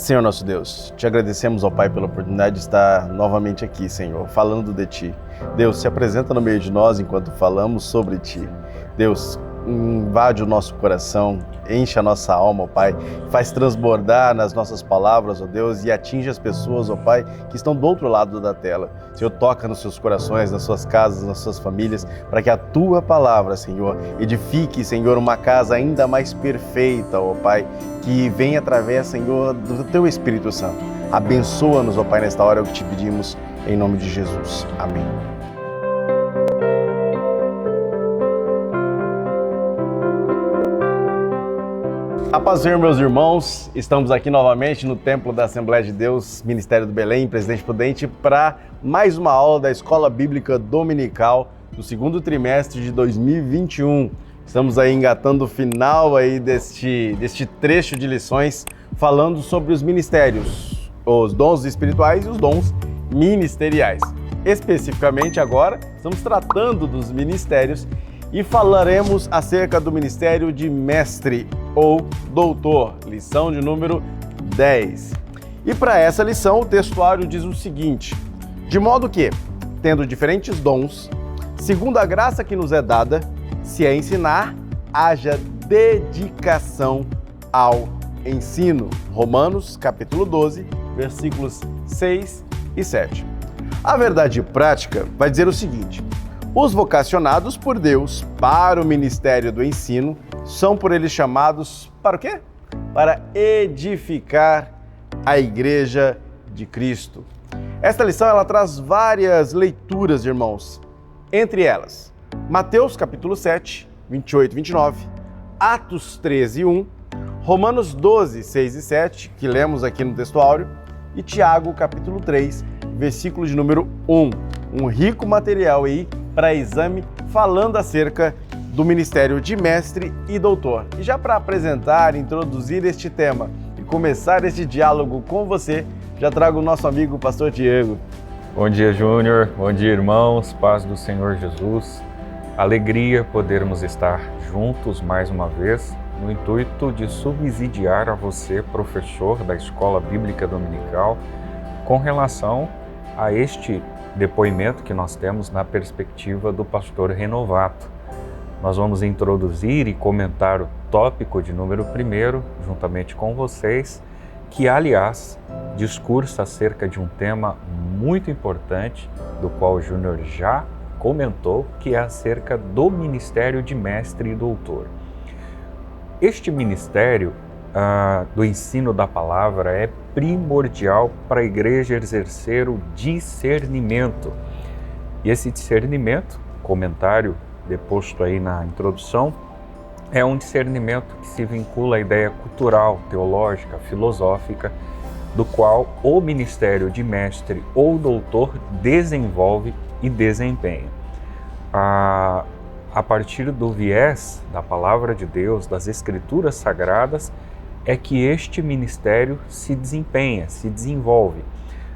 Senhor nosso Deus, te agradecemos, ó Pai, pela oportunidade de estar novamente aqui, Senhor, falando de Ti. Deus, se apresenta no meio de nós enquanto falamos sobre Ti. Deus, invade o nosso coração, enche a nossa alma, ó Pai, faz transbordar nas nossas palavras, ó Deus, e atinge as pessoas, ó Pai, que estão do outro lado da tela. Senhor, toca nos seus corações, nas suas casas, nas suas famílias, para que a Tua palavra, Senhor, edifique, Senhor, uma casa ainda mais perfeita, ó Pai, que vem através, Senhor, do Teu Espírito Santo. Abençoa-nos, ó Pai, nesta hora, é o que te pedimos, em nome de Jesus. Amém. A paz, Senhor, meus irmãos, estamos aqui novamente no Templo da Assembleia de Deus, Ministério do Belém, Presidente Prudente, para mais uma aula da Escola Bíblica Dominical do segundo trimestre de 2021. Estamos aí engatando o final aí deste trecho de lições, falando sobre os ministérios, os dons espirituais e os dons ministeriais. Especificamente agora, estamos tratando dos ministérios e falaremos acerca do ministério de mestre ou doutor, lição de número 10. E para essa lição, o textuário diz o seguinte: de modo que, tendo diferentes dons, segundo a graça que nos é dada, se é ensinar, haja dedicação ao ensino. Romanos, capítulo 12, versículos 6 e 7. A verdade prática vai dizer o seguinte: os vocacionados por Deus para o ministério do ensino são por ele chamados para o quê? Para edificar a Igreja de Cristo. Esta lição ela traz várias leituras, irmãos. Entre elas, Mateus capítulo 7, 28 e 29, Atos 13, 1, Romanos 12, 6 e 7, que lemos aqui no textuário, e Tiago capítulo 3, versículo de número 1. Um rico material aí para exame falando acerca do ministério de mestre e doutor. E já para apresentar, introduzir este tema e começar este diálogo com você, já trago o nosso amigo pastor Diego. Bom dia, Júnior. Bom dia, irmãos. Paz do Senhor Jesus. Alegria podermos estar juntos mais uma vez, no intuito de subsidiar a você, professor da Escola Bíblica Dominical, com relação a este depoimento que nós temos na perspectiva do pastor Renovato. Nós vamos introduzir e comentar o tópico de número 1, juntamente com vocês, que, aliás, discursa acerca de um tema muito importante, do qual o Júnior já comentou, que é acerca do ministério de mestre e doutor. Este ministério do ensino da palavra é primordial para a igreja exercer o discernimento. E esse discernimento, comentário deposto aí na introdução, é um discernimento que se vincula à ideia cultural, teológica, filosófica, do qual o ministério de mestre ou doutor desenvolve e desempenha. A partir do viés da palavra de Deus, das escrituras sagradas, é que este ministério se desempenha, se desenvolve.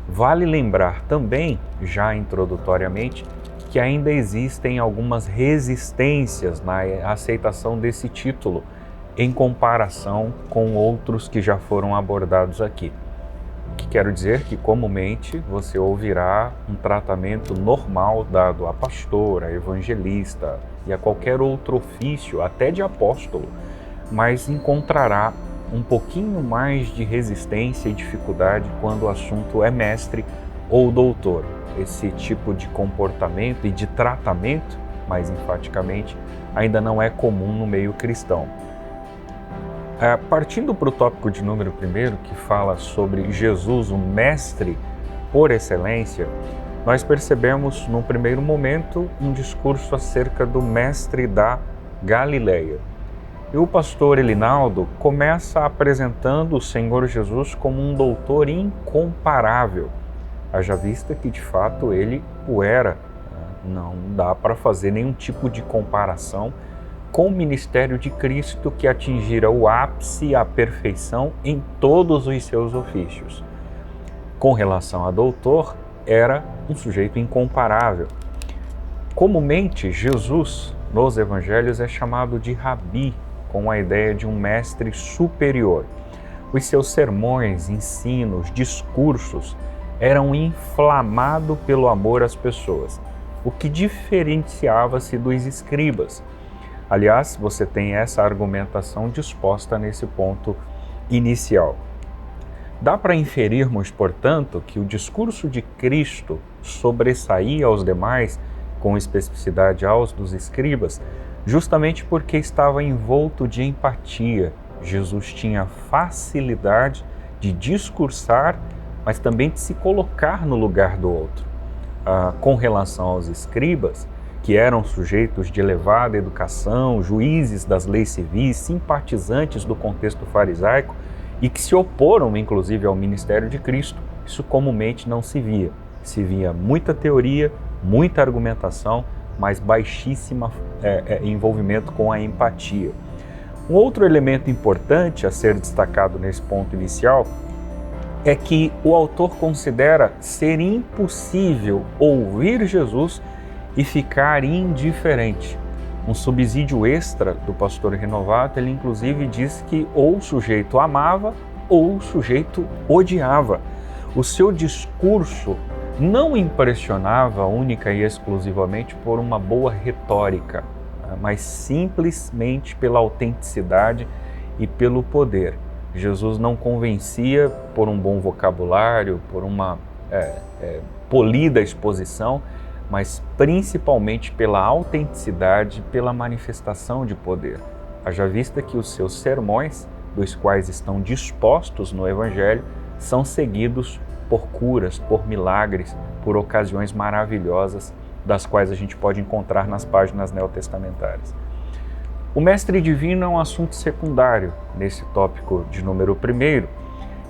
Vale lembrar também, já introdutoriamente, que ainda existem algumas resistências na aceitação desse título em comparação com outros que já foram abordados aqui. O que quero dizer que comumente você ouvirá um tratamento normal dado a pastor, a evangelista e a qualquer outro ofício, até de apóstolo, mas encontrará um pouquinho mais de resistência e dificuldade quando o assunto é mestre ou doutor. Esse tipo de comportamento e de tratamento, mais enfaticamente, ainda não é comum no meio cristão. Partindo para o tópico de número 1, que fala sobre Jesus, o mestre por excelência, nós percebemos, num primeiro momento, um discurso acerca do mestre da Galileia. E o pastor Elinaldo começa apresentando o Senhor Jesus como um doutor incomparável, haja vista que de fato ele o era. Não dá para fazer nenhum tipo de comparação com o ministério de Cristo, que atingira o ápice e a perfeição em todos os seus ofícios. Com relação a doutor, era um sujeito incomparável. Comumente, Jesus, nos evangelhos, é chamado de rabi, com a ideia de um mestre superior. Os seus sermões, ensinos, discursos eram inflamados pelo amor às pessoas, o que diferenciava-se dos escribas. Aliás, você tem essa argumentação disposta nesse ponto inicial. Dá para inferirmos, portanto, que o discurso de Cristo sobressaía aos demais, com especificidade aos dos escribas, justamente porque estava envolto de empatia. Jesus tinha facilidade de discursar, mas também de se colocar no lugar do outro. Com relação aos escribas, que eram sujeitos de elevada educação, juízes das leis civis, simpatizantes do contexto farisaico e que se oporam, inclusive, ao ministério de Cristo, isso comumente não se via. Se via muita teoria, muita argumentação, mas baixíssimo envolvimento com a empatia. Um outro elemento importante a ser destacado nesse ponto inicial é que o autor considera ser impossível ouvir Jesus e ficar indiferente. Um subsídio extra do Pastor Renovato, ele inclusive diz que ou o sujeito amava ou o sujeito odiava. O seu discurso não impressionava única e exclusivamente por uma boa retórica, mas simplesmente pela autenticidade e pelo poder. Jesus não convencia por um bom vocabulário, por uma polida exposição, mas principalmente pela autenticidade, pela manifestação de poder. Haja vista que os seus sermões, dos quais estão dispostos no Evangelho, são seguidos por curas, por milagres, por ocasiões maravilhosas, das quais a gente pode encontrar nas páginas neotestamentárias. O mestre divino é um assunto secundário nesse tópico de número 1,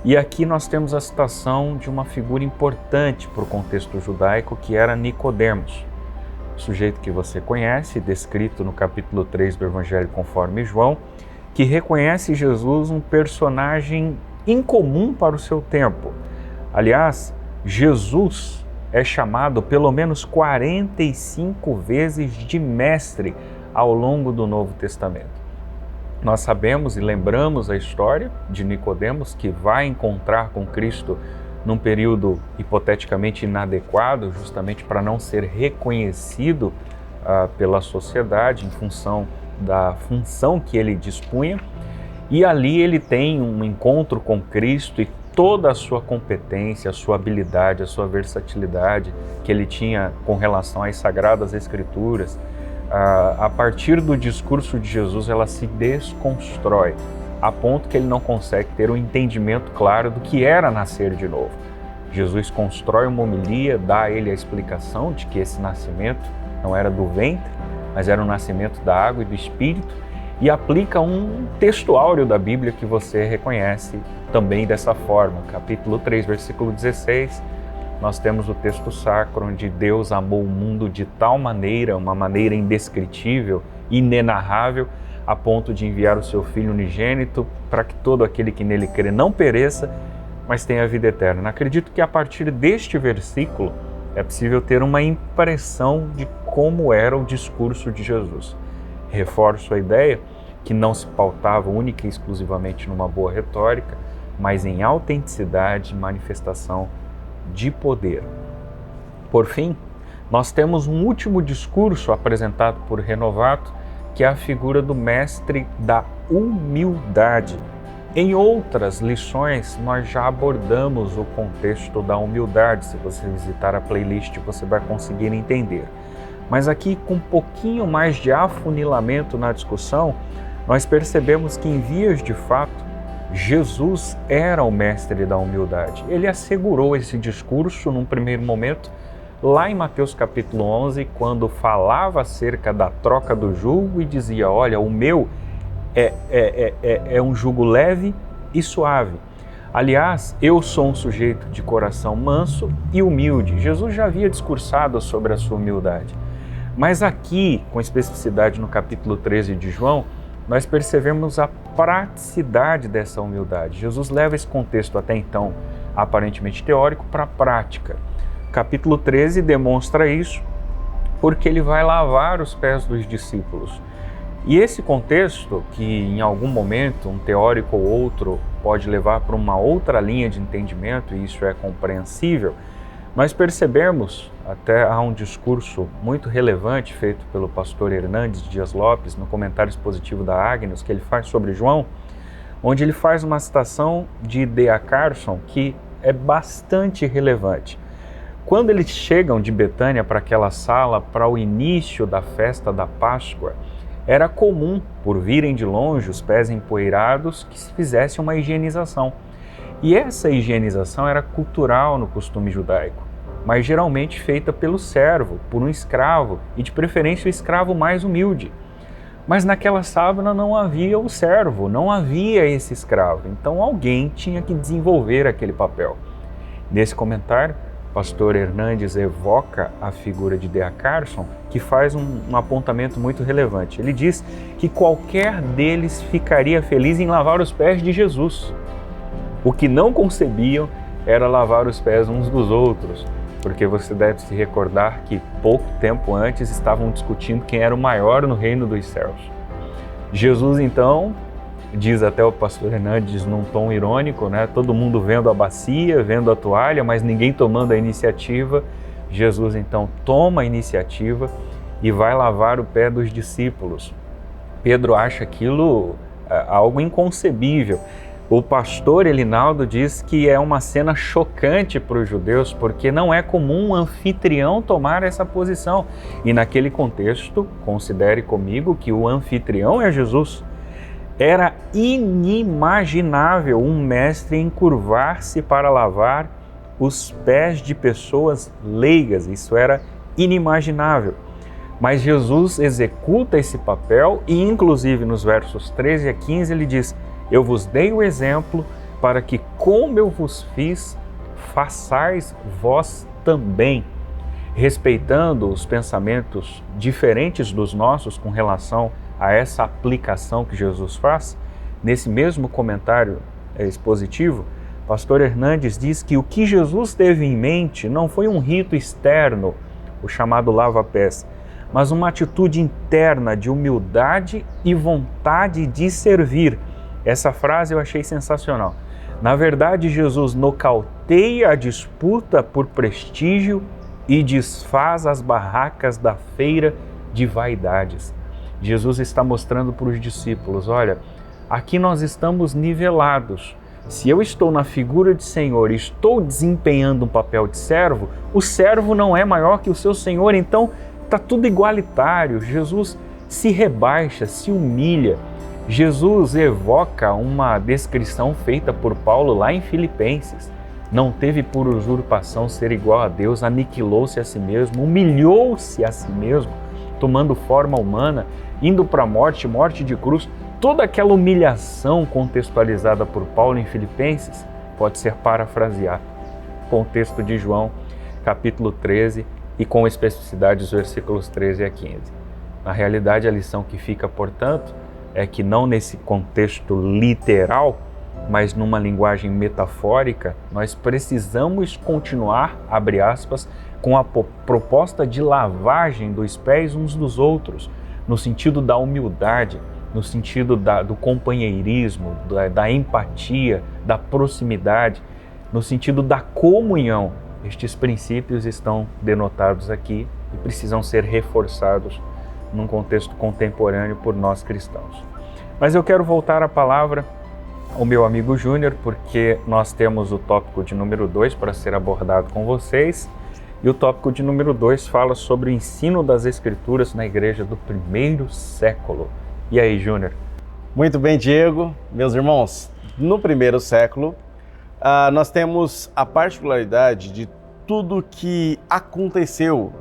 e aqui nós temos a citação de uma figura importante para o contexto judaico, que era Nicodemos, sujeito que você conhece, descrito no capítulo 3 do Evangelho conforme João, que reconhece Jesus um personagem incomum para o seu tempo. Aliás, Jesus é chamado pelo menos 45 vezes de mestre ao longo do Novo Testamento. Nós sabemos e lembramos a história de Nicodemos, que vai encontrar com Cristo num período hipoteticamente inadequado, justamente para não ser reconhecido pela sociedade em função da função que ele dispunha. E ali ele tem um encontro com Cristo e toda a sua competência, a sua habilidade, a sua versatilidade que ele tinha com relação às Sagradas Escrituras, a partir do discurso de Jesus, ela se desconstrói, a ponto que ele não consegue ter um entendimento claro do que era nascer de novo. Jesus constrói uma homilia, dá a ele a explicação de que esse nascimento não era do ventre, mas era o nascimento da água e do Espírito, e aplica um texto áureo da Bíblia que você reconhece também dessa forma. Capítulo 3, versículo 16, nós temos o texto sacro onde Deus amou o mundo de tal maneira, uma maneira indescritível, inenarrável, a ponto de enviar o seu Filho unigênito para que todo aquele que nele crê não pereça, mas tenha a vida eterna. Acredito que a partir deste versículo é possível ter uma impressão de como era o discurso de Jesus. Reforço a ideia que não se pautava única e exclusivamente numa boa retórica, mas em autenticidade e manifestação de poder. Por fim, nós temos um último discurso apresentado por Renovato, que é a figura do mestre da humildade. Em outras lições, nós já abordamos o contexto da humildade. Se você visitar a playlist, você vai conseguir entender. Mas aqui, com um pouquinho mais de afunilamento na discussão, nós percebemos que, em vias de fato, Jesus era o mestre da humildade. Ele assegurou esse discurso num primeiro momento, lá em Mateus capítulo 11, quando falava acerca da troca do jugo e dizia, olha, o meu é um jugo leve e suave. Aliás, eu sou um sujeito de coração manso e humilde. Jesus já havia discursado sobre a sua humildade. Mas aqui, com especificidade no capítulo 13 de João, nós percebemos a praticidade dessa humildade. Jesus leva esse contexto até então aparentemente teórico para a prática. Capítulo 13 demonstra isso porque ele vai lavar os pés dos discípulos. E esse contexto, que em algum momento um teórico ou outro pode levar para uma outra linha de entendimento, e isso é compreensível, nós percebemos, até há um discurso muito relevante feito pelo pastor Hernandes Dias Lopes, no comentário expositivo da Agnus, que ele faz sobre João, onde ele faz uma citação de D.A. Carson que é bastante relevante. Quando eles chegam de Betânia para aquela sala, para o início da festa da Páscoa, era comum, por virem de longe os pés empoeirados, que se fizesse uma higienização. E essa higienização era cultural no costume judaico, mas geralmente feita pelo servo, por um escravo, e de preferência o escravo mais humilde. Mas naquela sábana não havia o servo, não havia esse escravo, então alguém tinha que desenvolver aquele papel. Nesse comentário, o pastor Hernandes evoca a figura de D.A. Carson, que faz um apontamento muito relevante. Ele diz que qualquer deles ficaria feliz em lavar os pés de Jesus. O que não concebiam era lavar os pés uns dos outros, porque você deve se recordar que pouco tempo antes estavam discutindo quem era o maior no reino dos céus. Jesus, então, diz até o pastor Hernandes num tom irônico, né? Todo mundo vendo a bacia, vendo a toalha, mas ninguém tomando a iniciativa. Jesus, então, toma a iniciativa e vai lavar o pé dos discípulos. Pedro acha aquilo algo inconcebível. O pastor Elinaldo diz que é uma cena chocante para os judeus, porque não é comum um anfitrião tomar essa posição. E naquele contexto, considere comigo que o anfitrião é Jesus. Era inimaginável um mestre encurvar-se para lavar os pés de pessoas leigas. Isso era inimaginável. Mas Jesus executa esse papel e, inclusive, nos versos 13 a 15, ele diz: eu vos dei o exemplo para que, como eu vos fiz, façais vós também. Respeitando os pensamentos diferentes dos nossos com relação a essa aplicação que Jesus faz, nesse mesmo comentário expositivo, pastor Hernandes diz que o que Jesus teve em mente não foi um rito externo, o chamado lava-pés, mas uma atitude interna de humildade e vontade de servir. Essa frase eu achei sensacional. Na verdade, Jesus nocauteia a disputa por prestígio e desfaz as barracas da feira de vaidades. Jesus está mostrando para os discípulos: olha, aqui nós estamos nivelados. Se eu estou na figura de Senhor e estou desempenhando um papel de servo, o servo não é maior que o seu Senhor, então está tudo igualitário. Jesus se rebaixa, se humilha. Jesus evoca uma descrição feita por Paulo lá em Filipenses. Não teve por usurpação ser igual a Deus, aniquilou-se a si mesmo, humilhou-se a si mesmo, tomando forma humana, indo para a morte, morte de cruz. Toda aquela humilhação contextualizada por Paulo em Filipenses pode ser parafraseada. Contexto de João, capítulo 13, e com especificidade os versículos 13 a 15. Na realidade, a lição que fica, portanto, é que não nesse contexto literal, mas numa linguagem metafórica, nós precisamos continuar, abre aspas, com a proposta de lavagem dos pés uns dos outros, no sentido da humildade, no sentido do companheirismo, da empatia, da proximidade, no sentido da comunhão. Estes princípios estão denotados aqui e precisam ser reforçados num contexto contemporâneo por nós cristãos. Mas eu quero voltar a palavra ao meu amigo Júnior, porque nós temos o tópico de número 2 para ser abordado com vocês, e o tópico de número 2 fala sobre o ensino das Escrituras na igreja do primeiro século. E aí, Júnior? Muito bem, Diego. Meus irmãos, no primeiro século, nós temos a particularidade de tudo que aconteceu,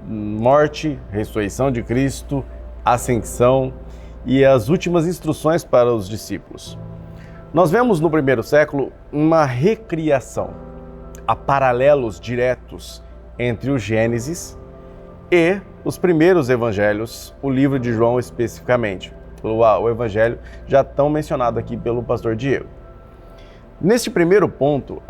morte, ressurreição de Cristo, ascensão e as últimas instruções para os discípulos. Nós vemos no primeiro século uma recriação, há paralelos diretos entre o Gênesis e os primeiros evangelhos, o livro de João especificamente, o evangelho já tão mencionado aqui pelo pastor Diego. Neste primeiro ponto,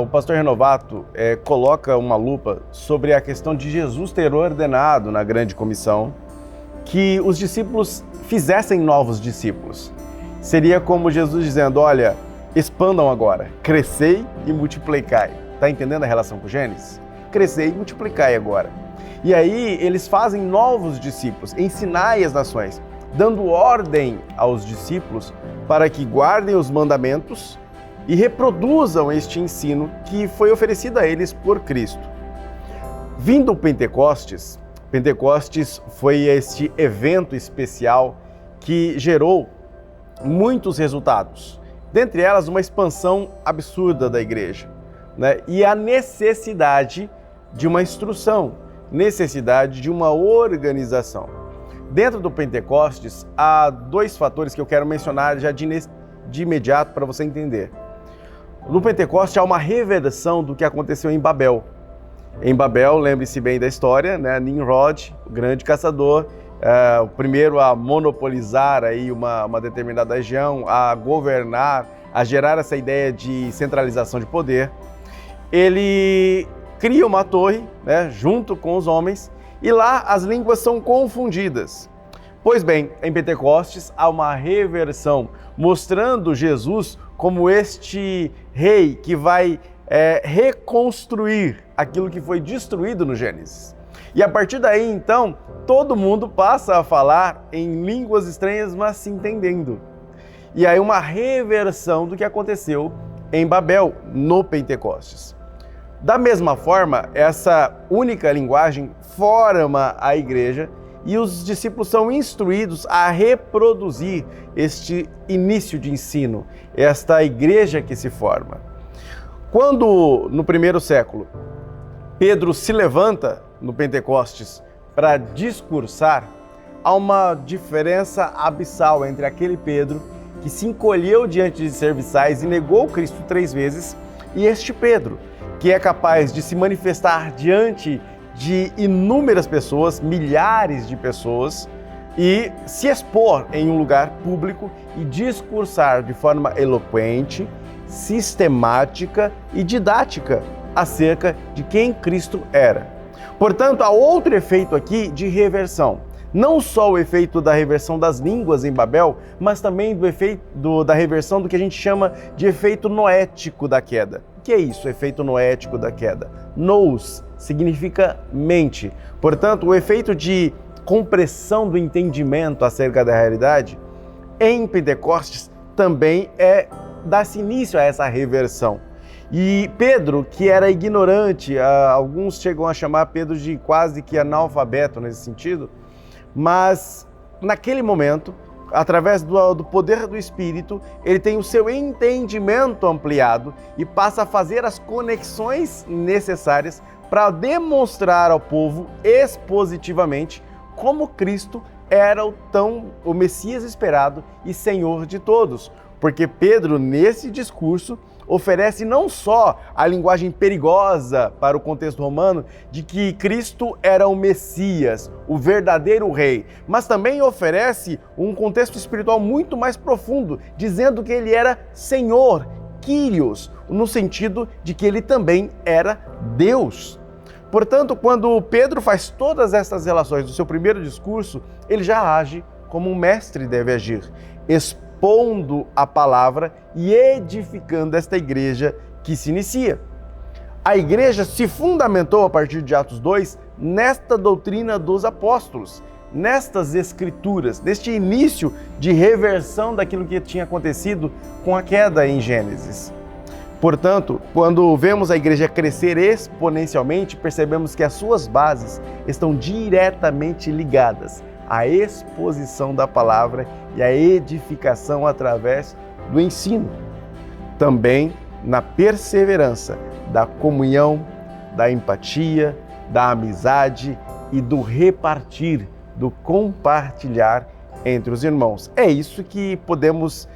o pastor Renovato coloca uma lupa sobre a questão de Jesus ter ordenado na grande comissão que os discípulos fizessem novos discípulos. Seria como Jesus dizendo, olha, expandam agora, crescei e multiplicai. Está entendendo a relação com Gênesis? Crescei e multiplicai agora. E aí eles fazem novos discípulos, ensinai as nações, dando ordem aos discípulos para que guardem os mandamentos e reproduzam este ensino que foi oferecido a eles por Cristo. Vindo o Pentecostes foi este evento especial que gerou muitos resultados. Dentre elas, uma expansão absurda da igreja, né? E a necessidade de uma instrução, necessidade de uma organização. Dentro do Pentecostes, há dois fatores que eu quero mencionar já de imediato para você entender. No Pentecostes há uma reversão do que aconteceu em Babel. Em Babel, lembre-se bem da história, né? Nimrod, o grande caçador, o primeiro a monopolizar aí uma determinada região, a governar, a gerar essa ideia de centralização de poder. Ele cria uma torre, né, junto com os homens, e lá as línguas são confundidas. Pois bem, em Pentecostes há uma reversão, mostrando Jesus como este rei que vai reconstruir aquilo que foi destruído no Gênesis. E a partir daí, então, todo mundo passa a falar em línguas estranhas, mas se entendendo. E aí uma reversão do que aconteceu em Babel, no Pentecostes. Da mesma forma, essa única linguagem forma a igreja e os discípulos são instruídos a reproduzir este início de ensino, esta igreja que se forma. Quando, no primeiro século, Pedro se levanta no Pentecostes para discursar, há uma diferença abissal entre aquele Pedro que se encolheu diante de serviçais e negou Cristo 3 vezes e este Pedro, que é capaz de se manifestar diante de inúmeras pessoas, milhares de pessoas, e se expor em um lugar público e discursar de forma eloquente, sistemática e didática acerca de quem Cristo era. Portanto, há outro efeito aqui de reversão. Não só o efeito da reversão das línguas em Babel, mas também do efeito da reversão do que a gente chama de efeito noético da queda. O que é isso, efeito noético da queda? Nous significa mente. Portanto, o efeito de compressão do entendimento acerca da realidade em Pentecostes também dá-se início a essa reversão. E Pedro, que era ignorante, alguns chegam a chamar Pedro de quase que analfabeto nesse sentido, mas naquele momento, através do poder do Espírito, ele tem o seu entendimento ampliado e passa a fazer as conexões necessárias para demonstrar ao povo expositivamente como Cristo era o Messias esperado e Senhor de todos. Porque Pedro, nesse discurso, oferece não só a linguagem perigosa para o contexto romano de que Cristo era o Messias, o verdadeiro rei, mas também oferece um contexto espiritual muito mais profundo, dizendo que ele era Senhor, Kyrios, no sentido de que ele também era Deus. Portanto, quando Pedro faz todas essas relações do seu primeiro discurso, ele já age como um mestre deve agir, expondo a palavra e edificando esta igreja que se inicia. A igreja se fundamentou a partir de Atos 2 nesta doutrina dos apóstolos, nestas escrituras, neste início de reversão daquilo que tinha acontecido com a queda em Gênesis. Portanto, quando vemos a igreja crescer exponencialmente, percebemos que as suas bases estão diretamente ligadas à exposição da palavra e à edificação através do ensino. Também na perseverança da comunhão, da empatia, da amizade e do repartir, do compartilhar entre os irmãos. É isso que podemos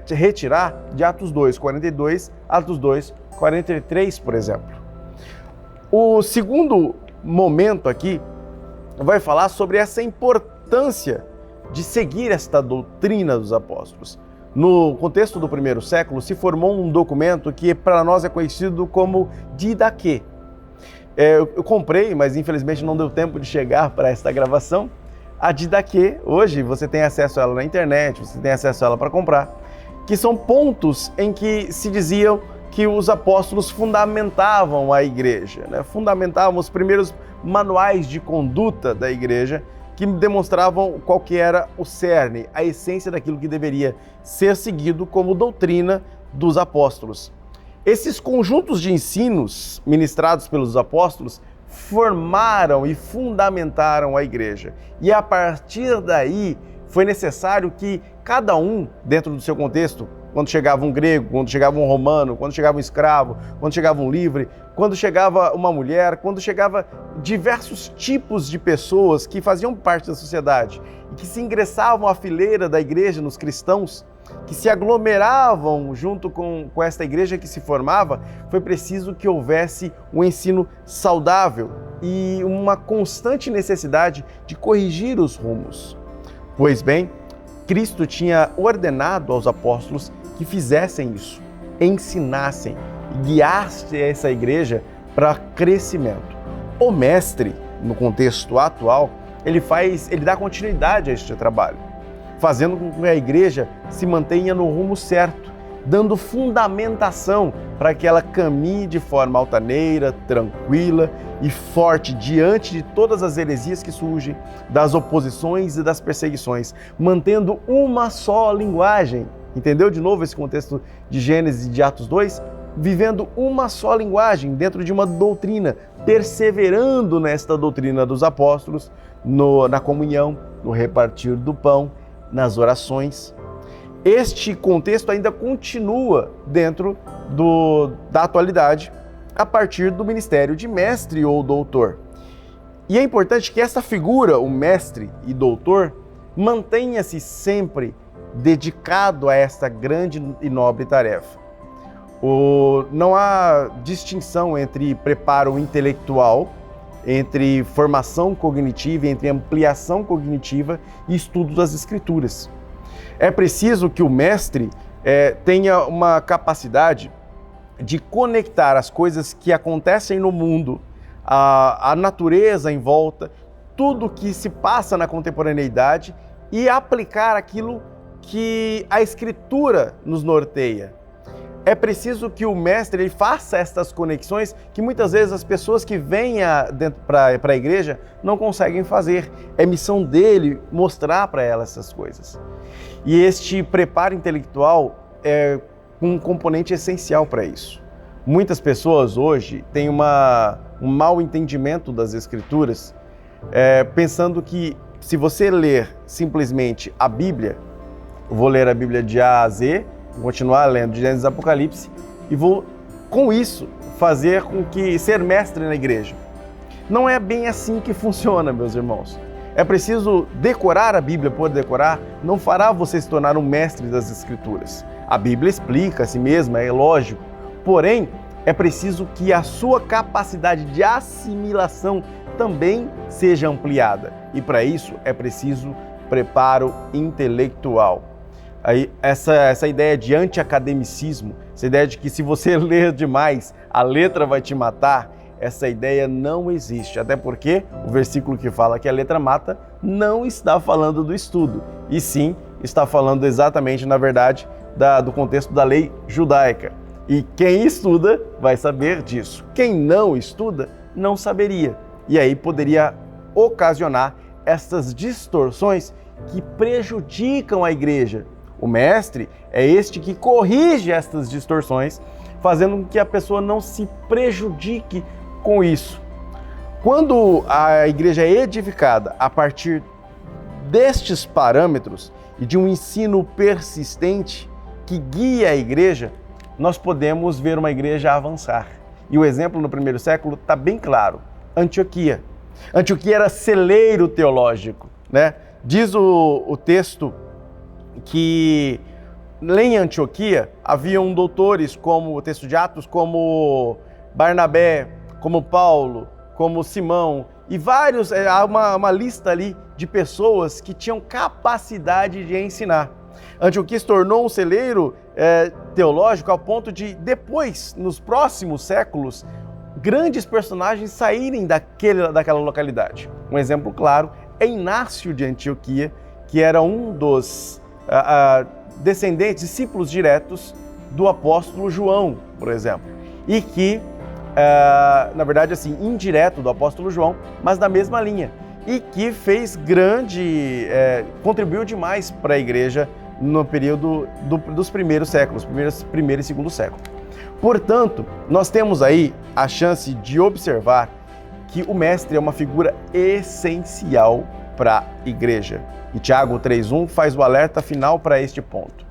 retirar de Atos 2, 42, Atos 2, 43, por exemplo. O segundo momento aqui vai falar sobre essa importância de seguir esta doutrina dos apóstolos. No contexto do primeiro século, se formou um documento que para nós é conhecido como Didaquê. Eu comprei, mas infelizmente não deu tempo de chegar para esta gravação, a Didaquê. Hoje você tem acesso a ela na internet, você tem acesso a ela para comprar, que são pontos em que se diziam que os apóstolos fundamentavam a igreja, né? Fundamentavam os primeiros manuais de conduta da igreja, que demonstravam qual que era o cerne, a essência daquilo que deveria ser seguido como doutrina dos apóstolos. Esses conjuntos de ensinos ministrados pelos apóstolos formaram e fundamentaram a igreja. E a partir daí foi necessário que cada um, dentro do seu contexto, quando chegava um grego, quando chegava um romano, quando chegava um escravo, quando chegava um livre, quando chegava uma mulher, quando chegava diversos tipos de pessoas que faziam parte da sociedade e que se ingressavam à fileira da igreja nos cristãos, que se aglomeravam junto com esta igreja que se formava, foi preciso que houvesse um ensino saudável e uma constante necessidade de corrigir os rumos. Pois bem, Cristo tinha ordenado aos apóstolos que fizessem isso, ensinassem, guiassem essa igreja para crescimento. O mestre, no contexto atual, ele dá continuidade a este trabalho, fazendo com que a igreja se mantenha no rumo certo, dando fundamentação para que ela caminhe de forma altaneira, tranquila e forte diante de todas as heresias que surgem, das oposições e das perseguições, mantendo uma só linguagem. Entendeu de novo esse contexto de Gênesis e de Atos 2? Vivendo uma só linguagem dentro de uma doutrina, perseverando nesta doutrina dos apóstolos, na comunhão, no repartir do pão, nas orações. Este contexto ainda continua dentro da atualidade a partir do ministério de mestre ou doutor. E é importante que essa figura, o mestre e doutor, mantenha-se sempre dedicado a esta grande e nobre tarefa. Não há distinção entre preparo intelectual, entre formação cognitiva, entre ampliação cognitiva e estudo das Escrituras. É preciso que o mestre tenha uma capacidade de conectar as coisas que acontecem no mundo, a natureza em volta, tudo que se passa na contemporaneidade e aplicar aquilo que a Escritura nos norteia. É preciso que o mestre ele faça estas conexões que muitas vezes as pessoas que vêm para a igreja não conseguem fazer. É missão dele mostrar para elas essas coisas. E este preparo intelectual é um componente essencial para isso. Muitas pessoas hoje têm um mau entendimento das Escrituras, pensando que se você ler simplesmente a Bíblia, eu vou ler a Bíblia de A a Z, vou continuar lendo de Gênesis e Apocalipse e vou, com isso, fazer com que ser mestre na igreja. Não é bem assim que funciona, meus irmãos. É preciso decorar a Bíblia por decorar, não fará você se tornar um mestre das Escrituras. A Bíblia explica a si mesma, é lógico. Porém, é preciso que a sua capacidade de assimilação também seja ampliada. E para isso é preciso preparo intelectual. Aí, essa ideia de anti-academicismo, essa ideia de que se você ler demais, a letra vai te matar, essa ideia não existe. Até porque o versículo que fala que a letra mata não está falando do estudo, e sim está falando exatamente, na verdade, do contexto da lei judaica. E quem estuda vai saber disso. Quem não estuda não saberia. E aí poderia ocasionar essas distorções que prejudicam a igreja. O mestre é este que corrige estas distorções, fazendo com que a pessoa não se prejudique com isso. Quando a igreja é edificada a partir destes parâmetros e de um ensino persistente que guia a igreja, nós podemos ver uma igreja avançar. E o exemplo no primeiro século está bem claro. Antioquia. Antioquia era celeiro teológico, né? Diz o texto que em Antioquia haviam doutores, como o texto de Atos, como Barnabé, como Paulo, como Simão, e vários, há uma lista ali de pessoas que tinham capacidade de ensinar. Antioquia se tornou um celeiro teológico ao ponto de, depois, nos próximos séculos, grandes personagens saírem daquela localidade. Um exemplo claro Inácio de Antioquia, que era um dos descendentes, discípulos diretos do apóstolo João, por exemplo, e que, na verdade, assim, indireto do apóstolo João, mas da mesma linha, e que fez contribuiu demais para a igreja no período dos primeiros séculos, primeiro e segundo século. Portanto, nós temos aí a chance de observar que o mestre é uma figura essencial para a igreja. E Tiago 3:1 faz o alerta final para este ponto.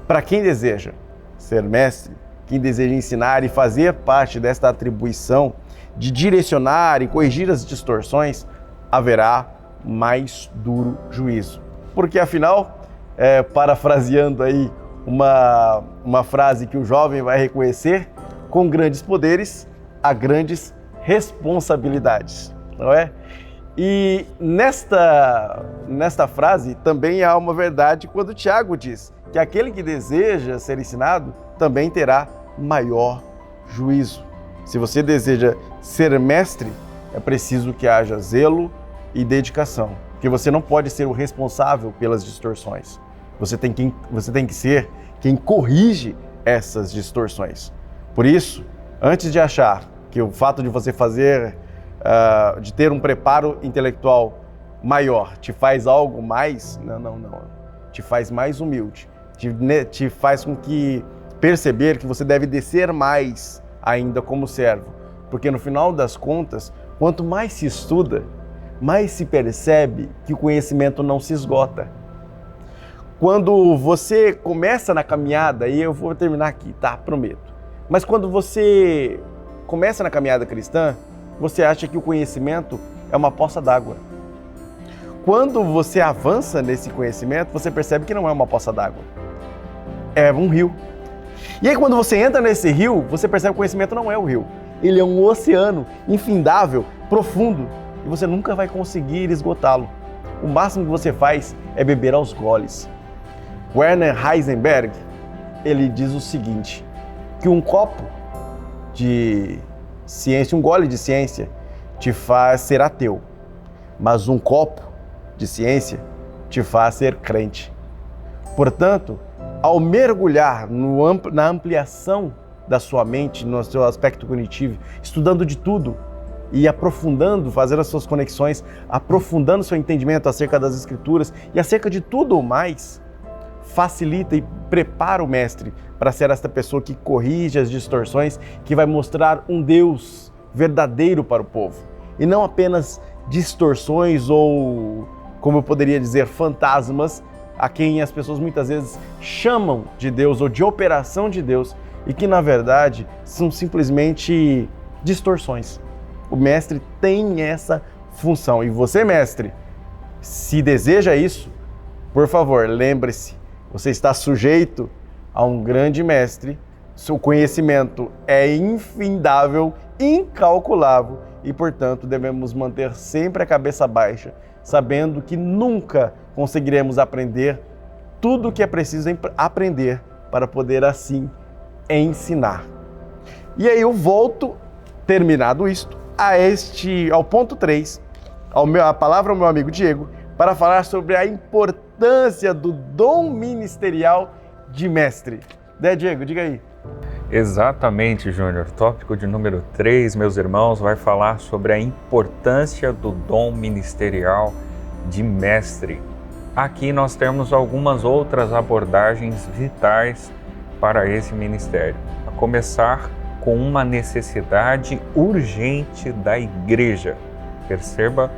Para quem deseja ser mestre, quem deseja ensinar e fazer parte desta atribuição de direcionar e corrigir as distorções, haverá mais duro juízo. Porque afinal, parafraseando aí uma frase que o jovem vai reconhecer, com grandes poderes há grandes responsabilidades, não é? E nesta frase também há uma verdade quando Tiago diz que aquele que deseja ser ensinado também terá maior juízo. Se você deseja ser mestre, é preciso que haja zelo e dedicação, porque você não pode ser o responsável pelas distorções. Você tem que ser quem corrige essas distorções. Por isso, antes de achar que o fato de você de ter um preparo intelectual maior te faz algo mais, não. Te faz mais humilde. Te faz com que perceber que você deve descer mais ainda como servo. Porque no final das contas, quanto mais se estuda, mais se percebe que o conhecimento não se esgota. Quando você começa na caminhada, e eu vou terminar aqui, tá? Prometo. Mas quando você começa na caminhada cristã, você acha que o conhecimento é uma poça d'água. Quando você avança nesse conhecimento, você percebe que não é uma poça d'água. É um rio. E aí quando você entra nesse rio, você percebe que o conhecimento não é o rio. Ele é um oceano infindável, profundo, e você nunca vai conseguir esgotá-lo. O máximo que você faz é beber aos goles. Werner Heisenberg, ele diz o seguinte, que um copo de ciência, um gole de ciência, te faz ser ateu, mas um copo de ciência te faz ser crente. Portanto, ao mergulhar na ampliação da sua mente, no seu aspecto cognitivo, estudando de tudo e aprofundando, fazendo as suas conexões, aprofundando seu entendimento acerca das Escrituras e acerca de tudo o mais, facilita e prepara o mestre para ser esta pessoa que corrige as distorções, que vai mostrar um Deus verdadeiro para o povo. E não apenas distorções ou, como eu poderia dizer, fantasmas, a quem as pessoas muitas vezes chamam de Deus ou de operação de Deus e que, na verdade, são simplesmente distorções. O mestre tem essa função. E você, mestre, se deseja isso, por favor, lembre-se, você está sujeito a um grande mestre, seu conhecimento é infindável, incalculável e, portanto, devemos manter sempre a cabeça baixa, sabendo que nunca conseguiremos aprender tudo o que é preciso aprender para poder, assim, ensinar. E aí eu volto, terminado isto, ao ponto 3, a palavra ao meu amigo Diego, para falar sobre a importância do dom ministerial de mestre. Diego, diga aí. Exatamente, Júnior. Tópico de número 3, meus irmãos, vai falar sobre a importância do dom ministerial de mestre. Aqui nós temos algumas outras abordagens vitais para esse ministério. A começar com uma necessidade urgente da igreja. Perceba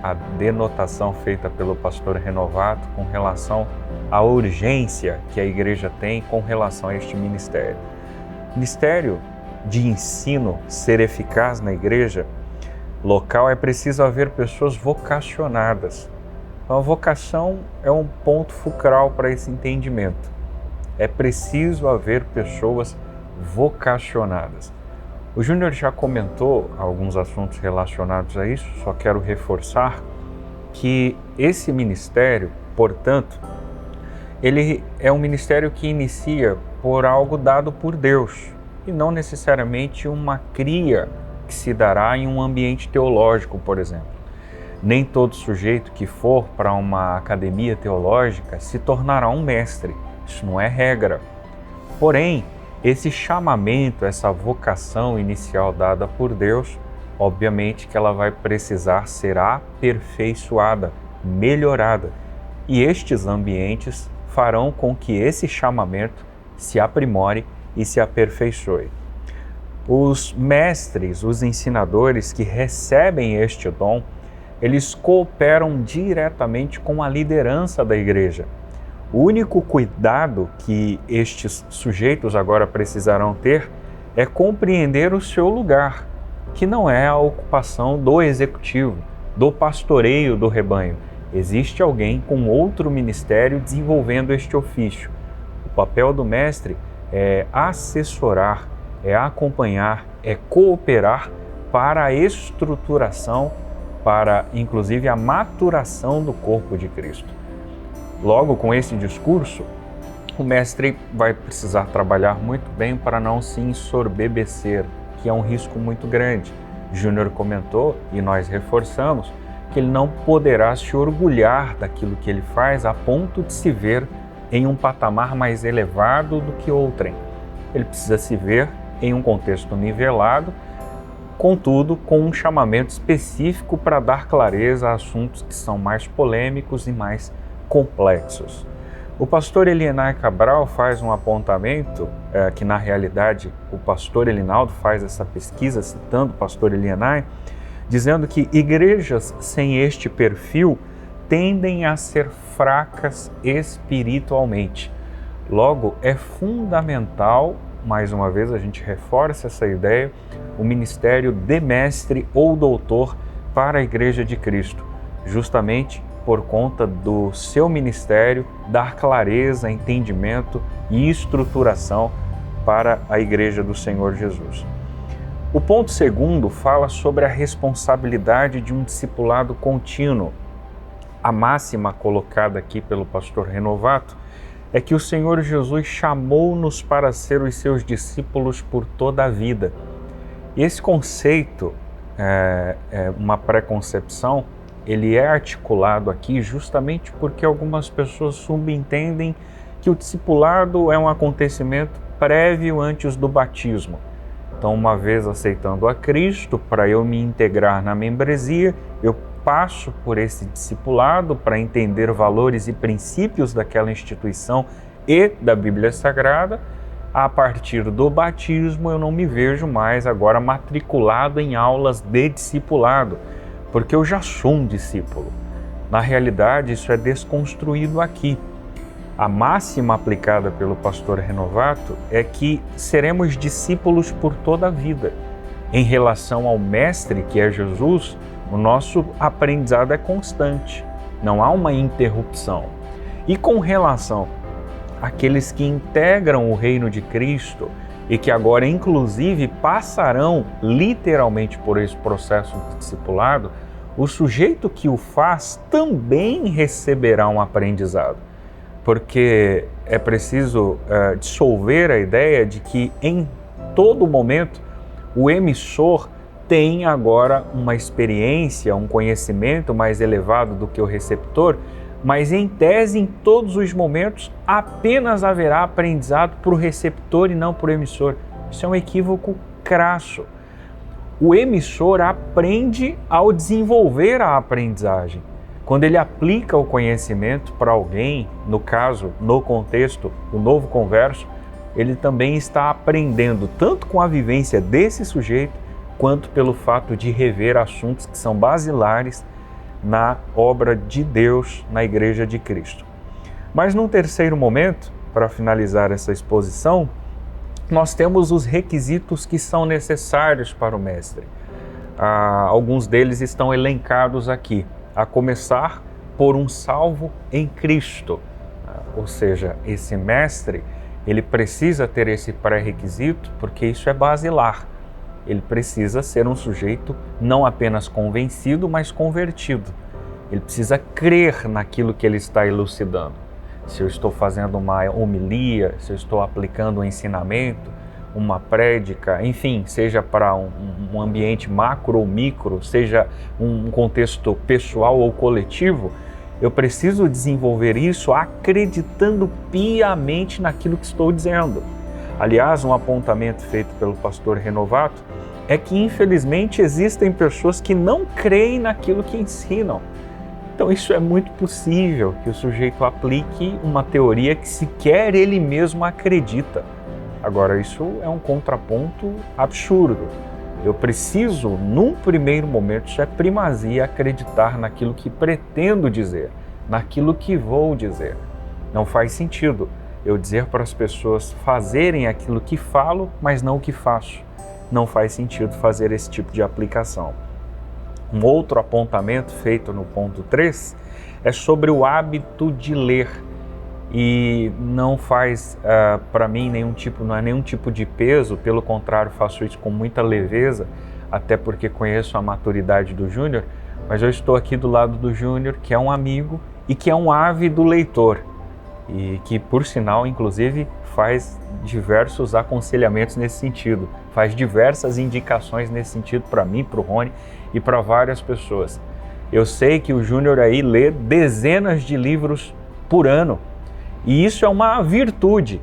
a denotação feita pelo pastor Renovato com relação à urgência que a igreja tem com relação a este ministério. Ministério de ensino ser eficaz na igreja local é preciso haver pessoas vocacionadas. Então, a vocação é um ponto fulcral para esse entendimento. É preciso haver pessoas vocacionadas. O Júnior já comentou alguns assuntos relacionados a isso, só quero reforçar que esse ministério, portanto, ele é um ministério que inicia por algo dado por Deus e não necessariamente uma cria que se dará em um ambiente teológico, por exemplo. Nem todo sujeito que for para uma academia teológica se tornará um mestre. Isso não é regra. Porém, esse chamamento, essa vocação inicial dada por Deus, obviamente que ela vai precisar ser aperfeiçoada, melhorada. E estes ambientes farão com que esse chamamento se aprimore e se aperfeiçoe. Os mestres, os ensinadores que recebem este dom, eles cooperam diretamente com a liderança da igreja. O único cuidado que estes sujeitos agora precisarão ter é compreender o seu lugar, que não é a ocupação do executivo, do pastoreio do rebanho. Existe alguém com outro ministério desenvolvendo este ofício. O papel do mestre é assessorar, é acompanhar, é cooperar para a estruturação, para inclusive a maturação do corpo de Cristo. Logo, com esse discurso, o mestre vai precisar trabalhar muito bem para não se ensorbebecer, que é um risco muito grande. Júnior comentou, e nós reforçamos, que ele não poderá se orgulhar daquilo que ele faz a ponto de se ver em um patamar mais elevado do que outrem. Ele precisa se ver em um contexto nivelado, contudo, com um chamamento específico para dar clareza a assuntos que são mais polêmicos e mais complexos. O pastor Elienay Cabral faz um apontamento, que na realidade o pastor Elinaldo faz essa pesquisa, citando o pastor Elienay, dizendo que igrejas sem este perfil tendem a ser fracas espiritualmente. Logo, é fundamental, mais uma vez a gente reforça essa ideia, o ministério de mestre ou doutor para a Igreja de Cristo, justamente por conta do seu ministério dar clareza, entendimento e estruturação para a Igreja do Senhor Jesus. O ponto segundo fala sobre a responsabilidade de um discipulado contínuo. A máxima colocada aqui pelo pastor Renovato é que o Senhor Jesus chamou-nos para ser os seus discípulos por toda a vida. E esse conceito, uma preconcepção, ele é articulado aqui justamente porque algumas pessoas subentendem que o discipulado é um acontecimento prévio antes do batismo. Então, uma vez aceitando a Cristo, para eu me integrar na membresia, eu passo por esse discipulado para entender valores e princípios daquela instituição e da Bíblia Sagrada. A partir do batismo, eu não me vejo mais agora matriculado em aulas de discipulado, porque eu já sou um discípulo. Na realidade, isso é desconstruído aqui. A máxima aplicada pelo pastor Renovato é que seremos discípulos por toda a vida. Em relação ao Mestre, que é Jesus, o nosso aprendizado é constante, não há uma interrupção. E com relação àqueles que integram o reino de Cristo e que agora, inclusive, passarão literalmente por esse processo de discipulado, o sujeito que o faz também receberá um aprendizado. Porque é preciso dissolver a ideia de que em todo momento o emissor tem agora uma experiência, um conhecimento mais elevado do que o receptor, mas em tese, em todos os momentos, apenas haverá aprendizado para o receptor e não para o emissor. Isso é um equívoco crasso. O emissor aprende ao desenvolver a aprendizagem. Quando ele aplica o conhecimento para alguém, no caso, no contexto, o novo converso, ele também está aprendendo tanto com a vivência desse sujeito, quanto pelo fato de rever assuntos que são basilares na obra de Deus, na Igreja de Cristo. Mas num terceiro momento, para finalizar essa exposição, nós temos os requisitos que são necessários para o mestre. Alguns deles estão elencados aqui, a começar por um salvo em Cristo. Ou seja, esse mestre, ele precisa ter esse pré-requisito porque isso é basilar. Ele precisa ser um sujeito não apenas convencido, mas convertido. Ele precisa crer naquilo que ele está elucidando. Se eu estou fazendo uma homilia, se eu estou aplicando um ensinamento, uma prédica, enfim, seja para um um ambiente macro ou micro, seja um contexto pessoal ou coletivo, eu preciso desenvolver isso acreditando piamente naquilo que estou dizendo. Aliás, um apontamento feito pelo pastor Renovato é que, infelizmente, existem pessoas que não creem naquilo que ensinam. Então, isso é muito possível que o sujeito aplique uma teoria que sequer ele mesmo acredita. Agora, isso é um contraponto absurdo. Eu preciso, num primeiro momento, isso é primazia, acreditar naquilo que pretendo dizer, naquilo que vou dizer. Não faz sentido eu dizer para as pessoas fazerem aquilo que falo, mas não o que faço. Não faz sentido fazer esse tipo de aplicação. Um outro apontamento feito no ponto 3 é sobre o hábito de ler. E não faz para mim não é nenhum tipo de peso, pelo contrário, faço isso com muita leveza, até porque conheço a maturidade do Júnior, mas eu estou aqui do lado do Júnior, que é um amigo e que é um ávido leitor, e que, por sinal, inclusive, faz diversos aconselhamentos nesse sentido, faz diversas indicações nesse sentido para mim, para o Rony e para várias pessoas. Eu sei que o Júnior aí lê dezenas de livros por ano, e isso é uma virtude.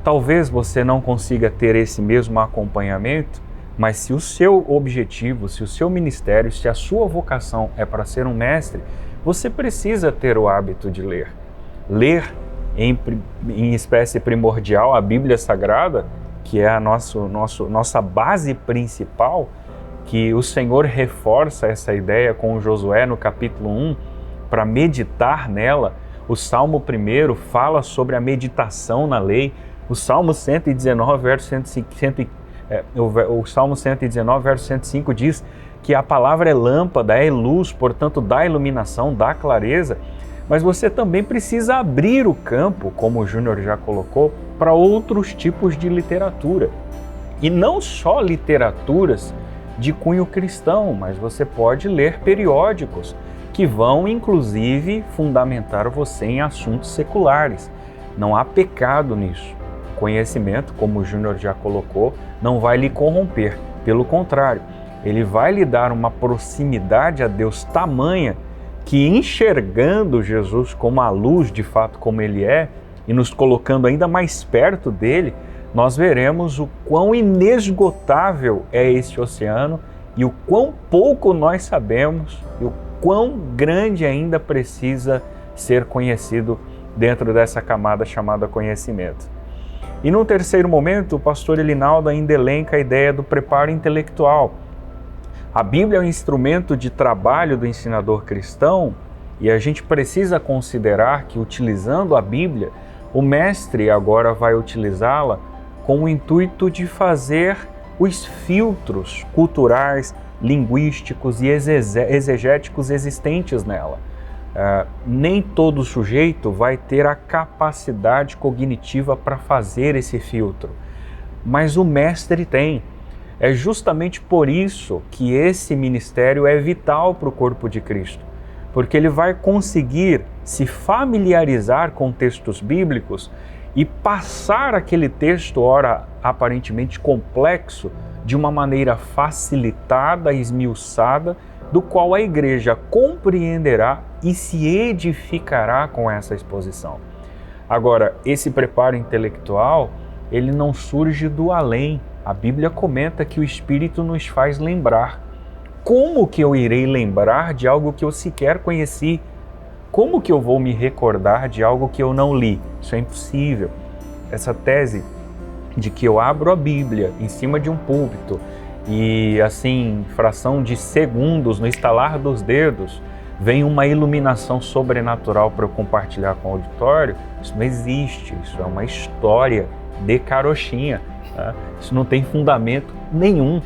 Talvez você não consiga ter esse mesmo acompanhamento, mas se o seu objetivo, se o seu ministério, se a sua vocação é para ser um mestre, você precisa ter o hábito de ler. Ler em espécie primordial a Bíblia Sagrada, que é a nossa base principal, que o Senhor reforça essa ideia com Josué no capítulo 1, para meditar nela. O Salmo 1 fala sobre a meditação na lei. O Salmo 119, verso 105 diz que a palavra é lâmpada, é luz, portanto dá iluminação, dá clareza. Mas você também precisa abrir o campo, como o Júnior já colocou, para outros tipos de literatura. E não só literaturas de cunho cristão, mas você pode ler periódicos que vão, inclusive, fundamentar você em assuntos seculares. Não há pecado nisso. O conhecimento, como o Júnior já colocou, não vai lhe corromper. Pelo contrário, ele vai lhe dar uma proximidade a Deus tamanha que, enxergando Jesus como a luz, de fato, como ele é, e nos colocando ainda mais perto dele, nós veremos o quão inesgotável é este oceano e o quão pouco nós sabemos e o quão grande ainda precisa ser conhecido dentro dessa camada chamada conhecimento. E num terceiro momento, o pastor Elinaldo ainda elenca a ideia do preparo intelectual. A Bíblia é um instrumento de trabalho do ensinador cristão e a gente precisa considerar que, utilizando a Bíblia, o mestre agora vai utilizá-la com o intuito de fazer os filtros culturais, linguísticos e exegéticos existentes nela. Nem todo sujeito vai ter a capacidade cognitiva para fazer esse filtro, mas o mestre tem. É justamente por isso que esse ministério é vital para o corpo de Cristo, porque ele vai conseguir se familiarizar com textos bíblicos e passar aquele texto, ora aparentemente complexo, de uma maneira facilitada, esmiuçada, do qual a igreja compreenderá e se edificará com essa exposição. Agora, esse preparo intelectual, ele não surge do além. A Bíblia comenta que o Espírito nos faz lembrar. Como que eu irei lembrar de algo que eu sequer conheci? Como que eu vou me recordar de algo que eu não li? Isso é impossível. Essa tese de que eu abro a Bíblia em cima de um púlpito e, assim, fração de segundos, no estalar dos dedos, vem uma iluminação sobrenatural para eu compartilhar com o auditório, isso não existe. Isso é uma história de carochinha. Tá? Isso não tem fundamento nenhum.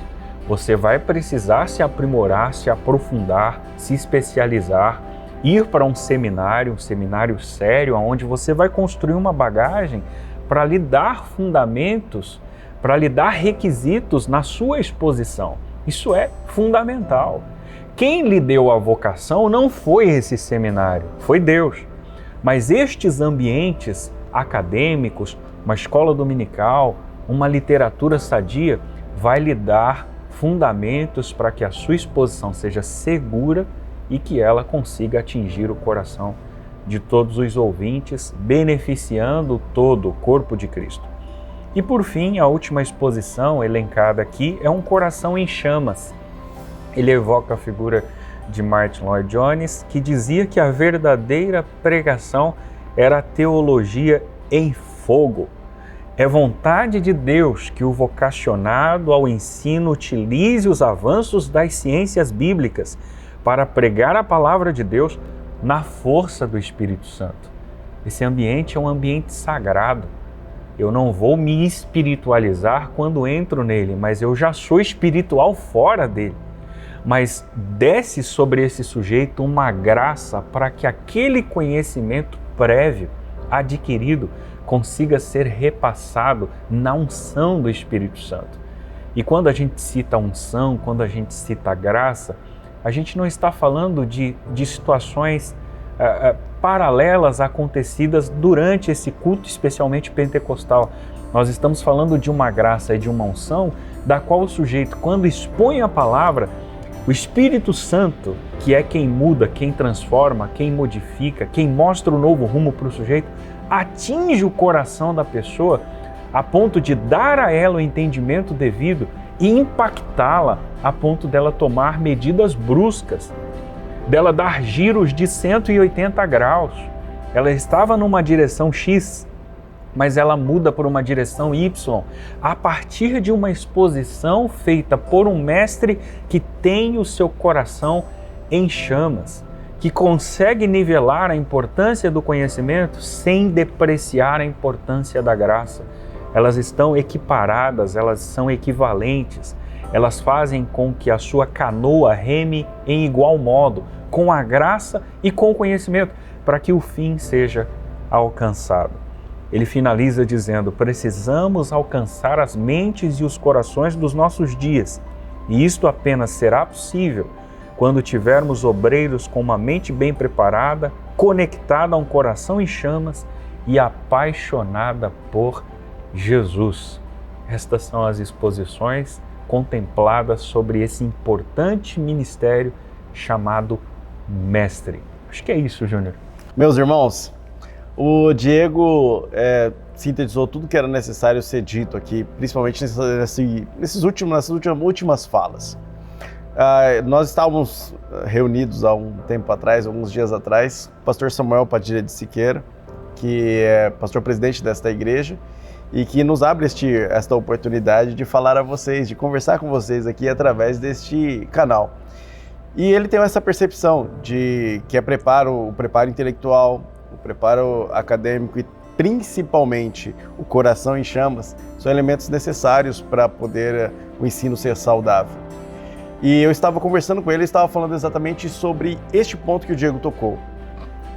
Você vai precisar se aprimorar, se aprofundar, se especializar, ir para um seminário sério, onde você vai construir uma bagagem para lhe dar fundamentos, para lhe dar requisitos na sua exposição. Isso é fundamental. Quem lhe deu a vocação não foi esse seminário, foi Deus. Mas estes ambientes acadêmicos, uma escola dominical, uma literatura sadia, vai lhe dar fundamentos para que a sua exposição seja segura e que ela consiga atingir o coração de todos os ouvintes, beneficiando todo o corpo de Cristo. E por fim, a última exposição elencada aqui é um coração em chamas. Ele evoca a figura de Martin Lloyd Jones, que dizia que a verdadeira pregação era a teologia em fogo. É vontade de Deus que o vocacionado ao ensino utilize os avanços das ciências bíblicas para pregar a palavra de Deus na força do Espírito Santo. Esse ambiente é um ambiente sagrado. Eu não vou me espiritualizar quando entro nele, mas eu já sou espiritual fora dele. Mas desce sobre esse sujeito uma graça para que aquele conhecimento prévio, adquirido, consiga ser repassado na unção do Espírito Santo. E quando a gente cita unção, quando a gente cita graça, a gente não está falando de situações paralelas acontecidas durante esse culto, especialmente pentecostal. Nós estamos falando de uma graça e de uma unção da qual o sujeito, quando expõe a palavra, o Espírito Santo, que é quem muda, quem transforma, quem modifica, quem mostra o novo rumo para o sujeito, atinge o coração da pessoa a ponto de dar a ela o entendimento devido e impactá-la a ponto dela tomar medidas bruscas, dela dar giros de 180 graus. Ela estava numa direção X, mas ela muda por uma direção Y, a partir de uma exposição feita por um mestre que tem o seu coração em chamas, que consegue nivelar a importância do conhecimento sem depreciar a importância da graça. Elas estão equiparadas, elas são equivalentes, elas fazem com que a sua canoa reme em igual modo, com a graça e com o conhecimento, para que o fim seja alcançado. Ele finaliza dizendo: precisamos alcançar as mentes e os corações dos nossos dias, e isto apenas será possível quando tivermos obreiros com uma mente bem preparada, conectada a um coração em chamas e apaixonada por Jesus. Estas são as exposições contempladas sobre esse importante ministério chamado Mestre. Acho que é isso, Júnior. Meus irmãos, o Diego sintetizou tudo que era necessário ser dito aqui, principalmente nessas últimas falas. Nós estávamos reunidos há um tempo atrás, alguns dias atrás, o pastor Samuel Padilha de Siqueira, que é pastor-presidente desta igreja, e que nos abre esta oportunidade de falar a vocês, de conversar com vocês aqui através deste canal. E ele tem essa percepção de que o preparo intelectual, o preparo acadêmico e principalmente o coração em chamas são elementos necessários para poder o ensino ser saudável. E eu estava conversando com ele, estava falando exatamente sobre este ponto que o Diego tocou.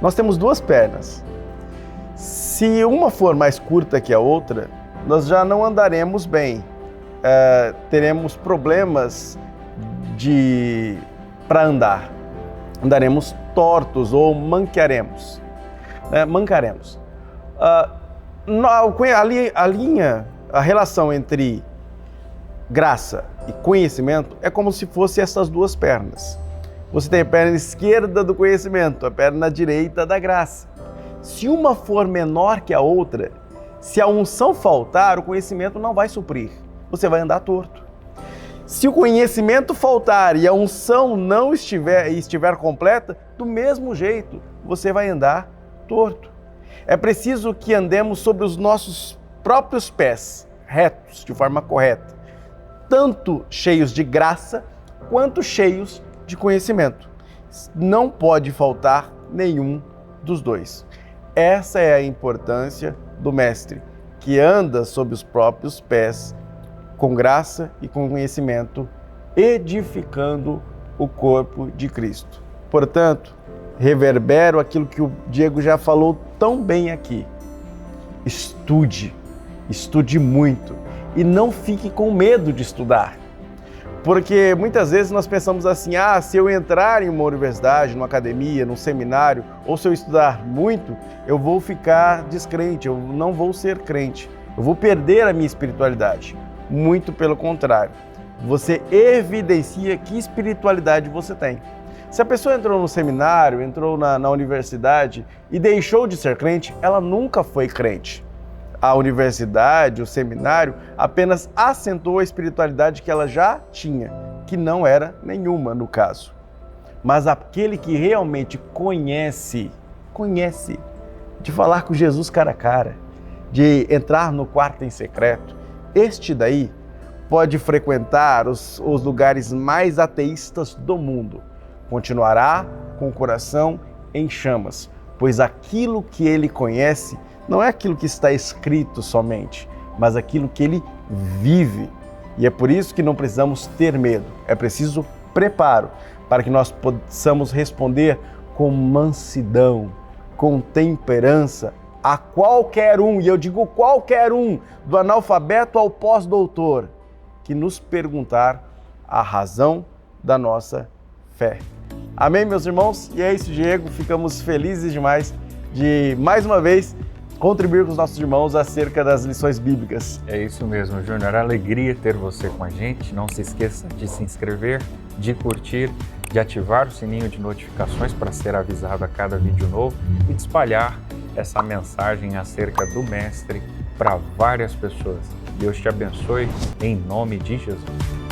Nós temos duas pernas. Se uma for mais curta que a outra, nós já não andaremos bem. Teremos problemas para andar. Andaremos tortos ou mancaremos. A relação entre graça e conhecimento é como se fosse essas duas pernas. Você tem a perna esquerda do conhecimento, a perna direita da graça. Se uma for menor que a outra, se a unção faltar, o conhecimento não vai suprir. Você vai andar torto. Se o conhecimento faltar e a unção não estiver completa, do mesmo jeito, você vai andar torto. É preciso que andemos sobre os nossos próprios pés, retos, de forma correta, tanto cheios de graça, quanto cheios de conhecimento. Não pode faltar nenhum dos dois. Essa é a importância do mestre, que anda sob os próprios pés, com graça e com conhecimento, edificando o corpo de Cristo. Portanto, reverbero aquilo que o Diego já falou tão bem aqui. Estude muito e não fique com medo de estudar. Porque muitas vezes nós pensamos assim, se eu entrar em uma universidade, numa academia, num seminário, ou se eu estudar muito, eu vou ficar descrente, eu não vou ser crente, eu vou perder a minha espiritualidade. Muito pelo contrário. você evidencia que espiritualidade você tem. Se a pessoa entrou no seminário, entrou na universidade e deixou de ser crente, ela nunca foi crente. A universidade, o seminário, apenas acentuou a espiritualidade que ela já tinha, que não era nenhuma no caso. Mas aquele que realmente conhece, de falar com Jesus cara a cara, de entrar no quarto em secreto, este daí pode frequentar os lugares mais ateístas do mundo. Continuará com o coração em chamas, pois aquilo que ele conhece não é aquilo que está escrito somente, mas aquilo que ele vive. E é por isso que não precisamos ter medo, é preciso preparo para que nós possamos responder com mansidão, com temperança a qualquer um, e eu digo qualquer um, do analfabeto ao pós-doutor, que nos perguntar a razão da nossa fé. Amém, meus irmãos? E é isso, Diego. Ficamos felizes demais de, mais uma vez, contribuir com os nossos irmãos acerca das lições bíblicas. É isso mesmo, Júnior. Alegria ter você com a gente. Não se esqueça de se inscrever, de curtir, de ativar o sininho de notificações para ser avisado a cada vídeo novo e de espalhar essa mensagem acerca do Mestre para várias pessoas. Deus te abençoe, em nome de Jesus.